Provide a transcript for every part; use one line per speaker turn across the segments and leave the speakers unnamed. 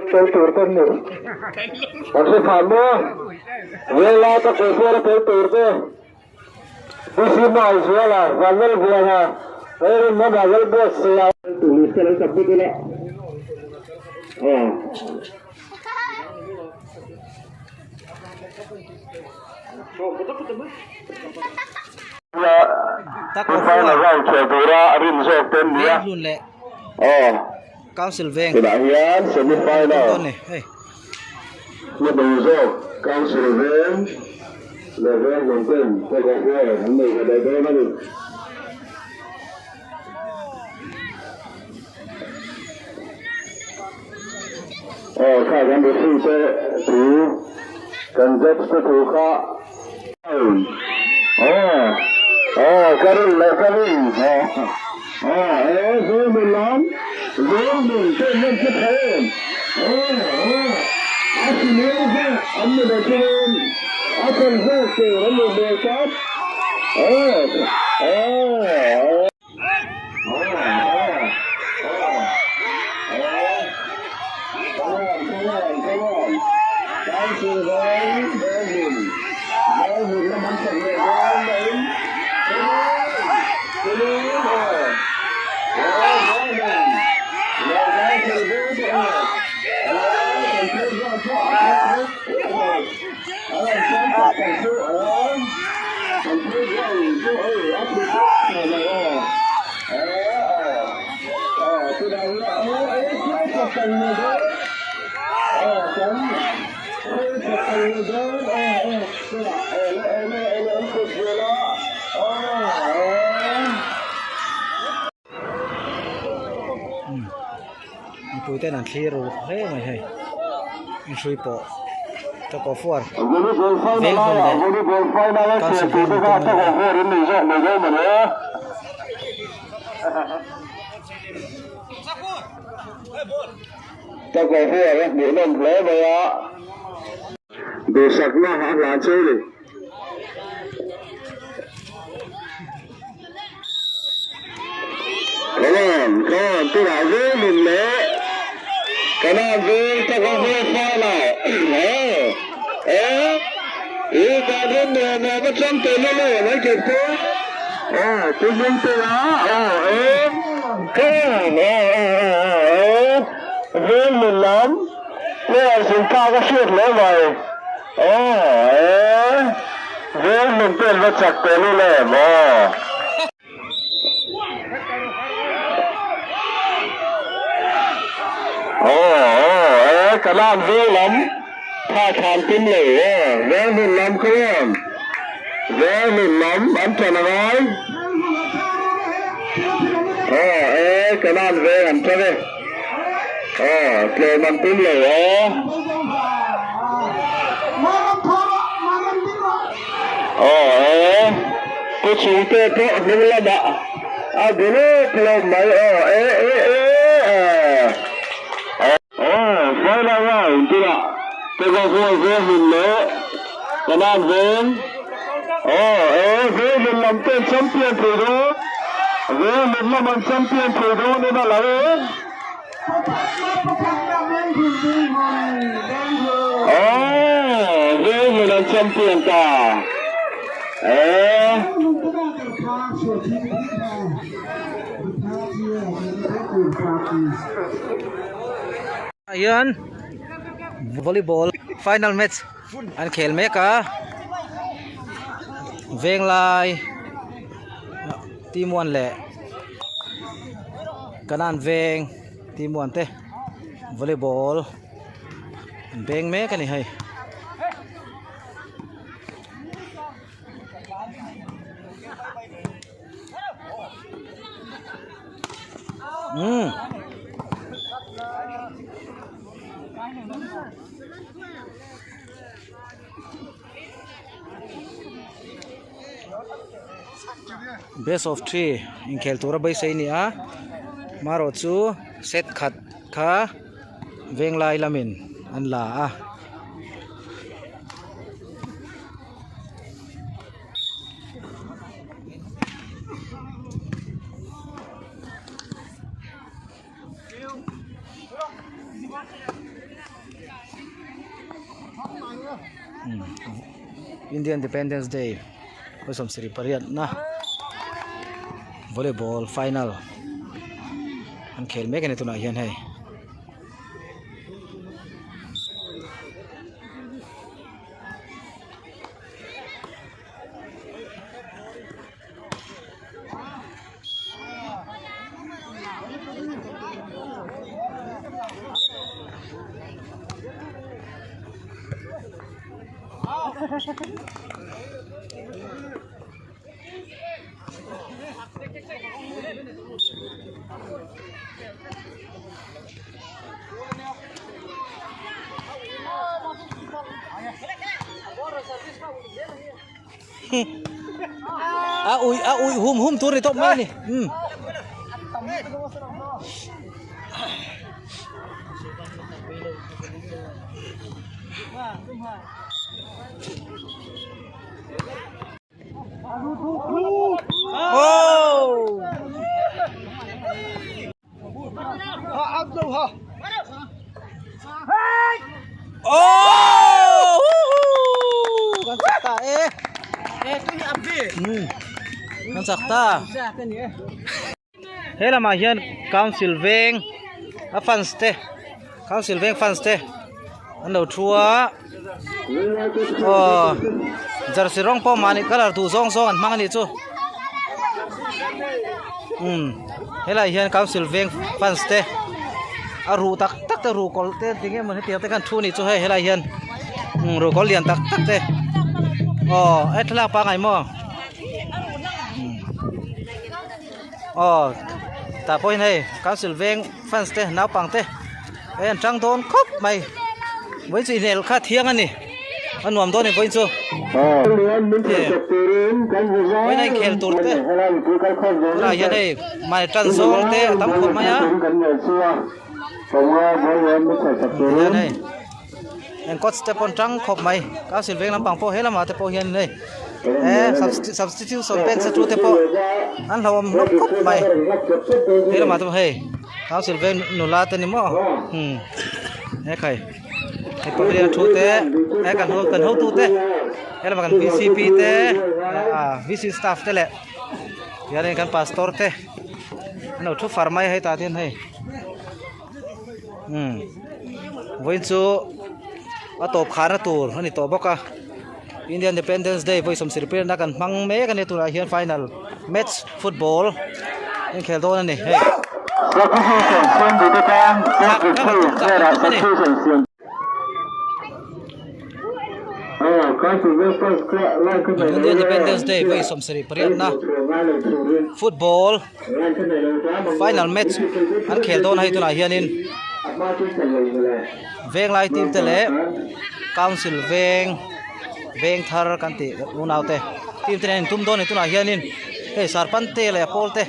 Kay turkan mo. Kasi kamo, wala ka kaya kay turkan. Isi mo ay wala, bagal buwana. Pero mo bagal buwas siya. Tulis ka lang sa puto na. Oh. Final round sa Dura Arin sa Tendia. Oh.
Council Veng.
Kemudian semifinal. Menuju Council Veng. Level mungkin pokoknya ini ada berapa nih? Oh, kalian bersih tu, kanjat setuka. Oh, karun leveling. Zoom Zoom keren. Akhirnya anda datang. Akan saya ramai berkat. Itu itu nanti ru, hei mai, ini sui po, tak offer. Veng pun deh, kasih veng itu mana? Tak offer ya, bukan play ya. Dosaknya hak lancar ni. Kawan, tu lagi ni. Kanan tak offer final. Ini kadang dia macam tu lah, kita. Tu tu lah. Kan, Veng Milan. Ni asingkah kasih lewat. Veng mungkin macam tu lah. Kalam Veng Thà thàn tim lửa Veng Milan không Veng Milan bắn cho nó nói Kalam Veng làm cho đi Play bắn tim lửa Cái chú tê tê nhưng là đã dulu play máy final round tidak. Tegak Veng Milan, Kanan Veng. Veng Milan champion Pedro. Veng Milan champion Pedro ni nak lawan. Veng Milan champion ta.
Ayan, volleyball final match an khel mek a Veng lai team 1 le Kanan Veng team 1 te volleyball Veng mek ani hai best of 3 in khel tura bai sei ni a maro chu set khat kha Veng lai lamin an la a Indian Independence Day ไปสมศิริปริยัตินะวอลเลย์บอลไฟนอลอันเขลเมกันในตัวไหนเห็นให้อุ้ยหุ่มตัวนี้ตบไหมนี่โอ้โอ้กันสักตากันสักตาเฮ้ยละมาเฮียนกาวซิลเวงฟันสเตกาวซิลเวงฟันสเตอันเดียวชัวจาร์สิร้องป้อมานี่ก็ลาดูซองอันมังนี่จูเฮ้ยละเฮียนกาวซิลเวงฟันสเตอารูตักตะรูกอลเต้ติงเงี้ยมันเตียงแต่กันทูนี่จูเฮ้ยละเฮียนรูกอลเลียนตักเต้เอ็ดลาปังไงมั่วแต่พอเห็นให้การสิลเวงฟันสเตน้าปังเตจังโดนครบไม่ไว้จีเนลค่าเที่ยงอันนี้อันหนุ่มโดนนี่ไว้จูไว้ในเขตตัวเตเราเห็นให้มาจันทร์สองเตตั้มคนมาอ่ะเห็นให้ก็สเตปอนจังครบไหมการสิลเวงน้ำปังพอเห็นแล้วมาแต่พอเห็นเลยsubstitute ส่วนเป็นศัตรูแต่พออันเราลบครบไหมเห็นแล้วมาตัวเฮ้ยการสิลเวงหนุนลาเตนี่มั้งเฮ้ยใครไอ้พวกเรียนทูเตไอ้กันหัวทูเตเห็นแล้วมากัน VCP เตVC staff เตแหละอย่าเล่นกัน pastor เตอันเราทุกฟาร์มให้ตาเทียนให้วันศุกร์ว่าตบขาหน้าตูอันนี้ตบบอกว่า Indian Independence Day ไปสมศิริเปรนักกันมังเมกันในตัวเฮียนไฟนอลแมตช์ฟุตบอลยังแข่งโดนนั่นนี่เฮ้ยIndian Independence Day ไปสมศิริเปรนะฟุตบอลไฟนอลแมตช์อันแข่งโดนให้ตัวเฮียนินเวงไล่ทีมเตะเล่กาวซิลเวงทาร์กันติอุณาวเตทีมเตะนินทุ่มโดนให้ตัวเฮียนินเฮ้ยสารพันเตะเลยโพลเต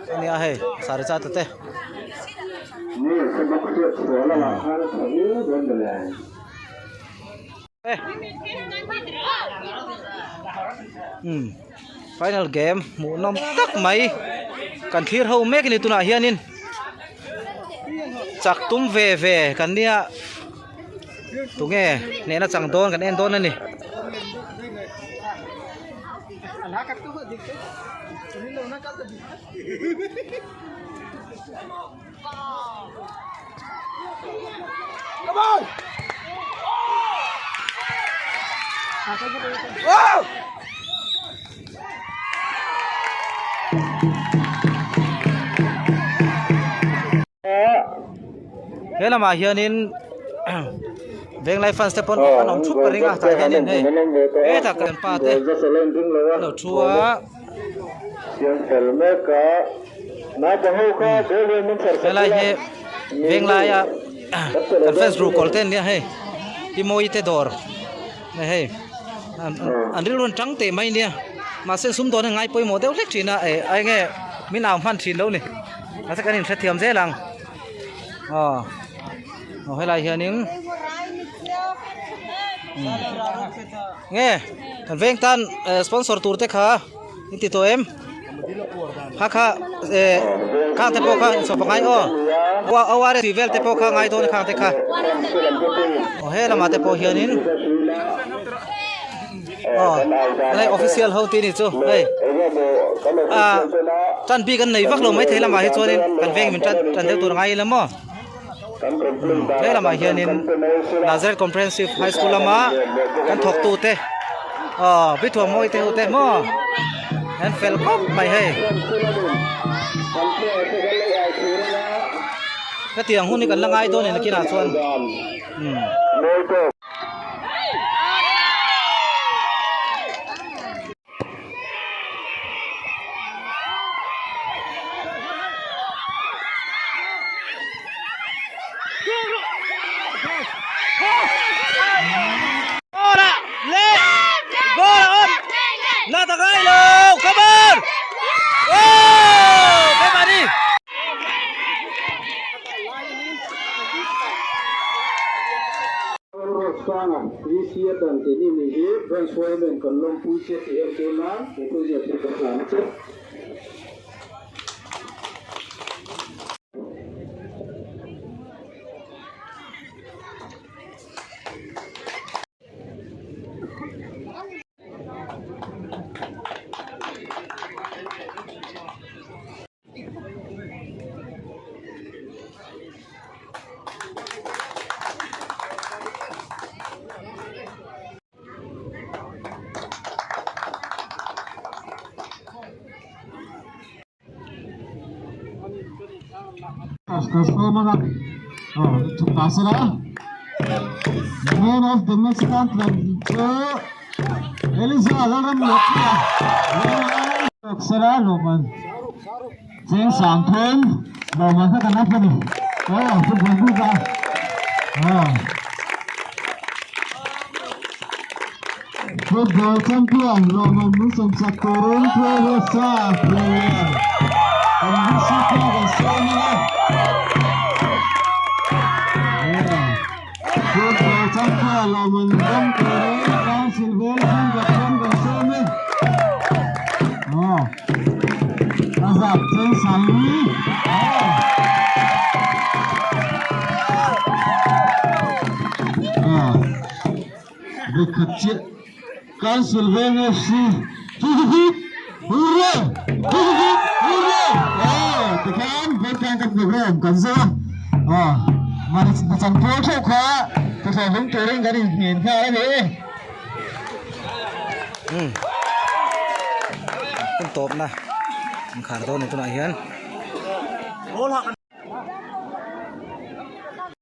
อันนี้เฮ้ยสารจัดเตะfinal game หมูน้ำตักไหมกันที่เราเมกันในตัวเฮียนินจักตุ้มเวกันเนี่ยตัวเงี้ยเนี่ยน่าจังโดนกันเอ็นโดนนั่นนี่เฮ้ยละมาเฮียนินเวงไลฟันสเตปอนน้องชุบปริงอ่ะใจเฮียนินเฮ้ยถ้าเกินป้าเต้เราชัวเฮ้ยละเฮเวงไลอ่ะกันเฟสรูกอลเต้นเนี่ยเฮ้ยที่โมยเตดอร์เฮ้ยอันนี้ล้วนจังเตะไหมเนี่ยมาเส้นซุ้มโดนยังไงไปโมเดลเล็กทีน่ะไอ้เงี้ยมีน้ำพันทีแล้วนี่แล้วถ้ากันนี่เทียมเสียหลังให้ไรเฮียนิ่งเงี้ยกันเวงตันสปอนเซอร์ตัวเตะขานี่ติดตัวเอ็มข้าข้าเตะโปข้าสอบไง ว่าเอาว่าสิเวลเตโปข้างไงโดนข้างเตค่ะโอ้เฮ้ละมาเตโปเฮียนินอ๋ออะไรออฟฟิเชียลเฮาตีนี่จูเฮ้ยจันปีกันไหนวักลงไม่เทละมาให้ชัวร์นี่กันเวงมันจันเดียวตัวไงละมั้งเฮ้ละมาเฮียนินนาซาเรตคอมเพรสซีฟไฮสคูลละมากันถกตูเตอ๋อพิถัวมวยเตอุเตมั้งแอนเฟลก็ไม่ให้ก็เตียงหุ้นนี่กันละไงตัวนี่นักกีฬาส่วนน่าตะไคร้เลยขบวนโอ้ไปมาดิ
Sangat, isi dan ini nih, dan suami kalau puisi yang tulang itu dia terkesan. Kasih Pasala. Man of the Mexican club, Elisa Alam Lakia. Kasara Roman. Jeng Sangton, Roman ka kenapa nih? Oh, football juga. Oh. Football champion Roman musim sakurun Puasa player. Kondisi kita semua. Football champion Roman Roman Silver kan bersama. Oh. Azab Jeng Salmi. Oh. Dekatnya kan Silver FC. Hurra! Hurra! Hurra! Oh, tekan bukan program kan sah. Oh, mari macam foto kah? Tekan turun dari ni kah ni?
ต้องตบนะมันขาดโดนในตัวไหนเฮียน